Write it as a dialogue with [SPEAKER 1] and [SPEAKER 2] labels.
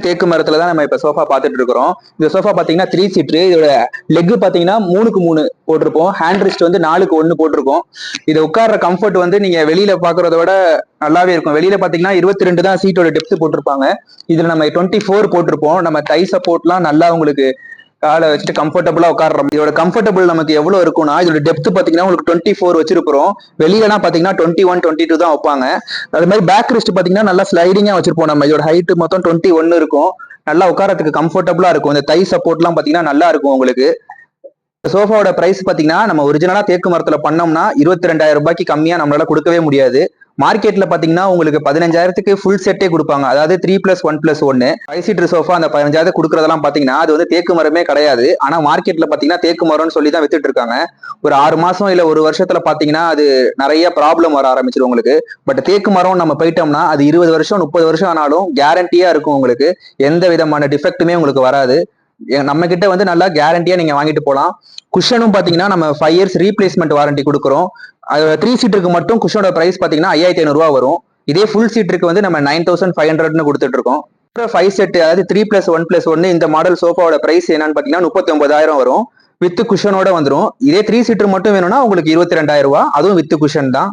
[SPEAKER 1] தேக்கு மரத்துல தான் நம்ம இப்ப சோஃபா பார்த்துட்டு இருக்கிறோம். இந்த சோஃபா பாத்தீங்கன்னா 3 சீட்ரு. இதோட லெக் பாத்தீங்கன்னா 3க்கு 3 போட்டிருப்போம். ஹேண்ட் ரெஸ்ட் வந்து 4க்கு 1 போட்டிருக்கோம். இதை உட்கார்ற கம்ஃபர்ட் வந்து நீங்க வெளியில பாக்குறத விட நல்லாவே இருக்கும். வெளியில பாத்தீங்கன்னா 22 தான் சீட்டோட டெப்த் போட்டிருப்பாங்க. இதுல நம்ம 24 போட்டிருப்போம். நம்ம தை சப்போர்ட்லாம் நல்லா உங்களுக்கு காலை வச்சுட்டு கம்ஃபர்டபுளா உட்காடுறோம். இதோட கம்ஃபர்டபுள் நமக்கு எவ்வளவு இருக்கும்னா, இதோட டெப்த் பாத்தீங்கன்னா உங்களுக்கு 24 வச்சிருப்போம். வெளியிலலாம் பாத்தீங்கன்னா 21, 22 தான் வைப்பாங்க. அது மாதிரி பேக் ரெஸ்ட் பாத்தீங்கன்னா நல்லா ஸ்லைடிங்கா வச்சிருப்போம். நம்ம இதோட ஹைட் மொத்தம் 21 இருக்கும். நல்லா உட்காரத்துக்கு கம்ஃபர்டபுளா இருக்கும். இந்த தை சப்போர்ட்லாம் பாத்தீங்கன்னா நல்லா இருக்கும் உங்களுக்கு. சோஃபாவோட பிரைஸ் பாத்தீங்கன்னா நம்ம ஒரிஜினலா தேக்கு மரத்துல பண்ணோம்னா 22,000 ரூபாய்க்கு கம்மியா நம்மளால கொடுக்கவே முடியாது. மார்க்கெட்ல பாத்தீங்கன்னா உங்களுக்கு 15,000க்கு ஃபுல் செட்டே கொடுப்பாங்க. அதாவது 3+1+1 5 சீட்டர் சோஃபா. அந்த 15,000 கொடுக்கறதெல்லாம் பாத்தீங்கன்னா அது வந்து தேக்கு மரமே கிடையாது. ஆனா மார்க்கெட்ல பாத்தீங்கன்னா தேக்கு மரம்னு சொல்லி தான் வித்துட்டு இருக்காங்க. ஒரு 6 மாசம் இல்ல ஒரு வருஷத்துல பாத்தீங்கன்னா அது நிறைய ப்ராப்ளம் வர ஆரம்பிச்சிடும் உங்களுக்கு. பட் தேக்கு மரம் நம்ம போயிட்டோம்னா அது 20 வருஷம் 30 வருஷம் ஆனாலும் கேரண்டியா இருக்கும் உங்களுக்கு. எந்த விதமான டிஃபெக்ட்டுமே உங்களுக்கு வராது. நம்ம கிட்ட வந்து நல்லா கேரண்டியா நீங்க வாங்கிட்டு போலாம். குஷனும் பாத்தீங்கன்னா நம்ம 5 இயர்ஸ் ரீப்ளேஸ்மெண்ட் வாரண்டி கொடுக்குறோம். 3 சீட்டுக்கு மட்டும் குஷனோட பிரைஸ் பாத்தீங்கன்னா 5,500 ரூபா வரும். இதே ஃபுல் சீட்டுக்கு வந்து நம்ம 9,500 கொடுத்துட்டு இருக்கோம். 5 செட் அதாவது 3+1+1 இந்த மாடல் சோஃபாவோட பிரைஸ் என்னன்னு பாத்தீங்கன்னா 39,000 வரும். வித் குஷனோட வந்துடும். இதே 3 சீட்டர் மட்டும் வேணும்னா உங்களுக்கு 22,000 ரூபாய், அதுவும் வித் குஷன் தான்.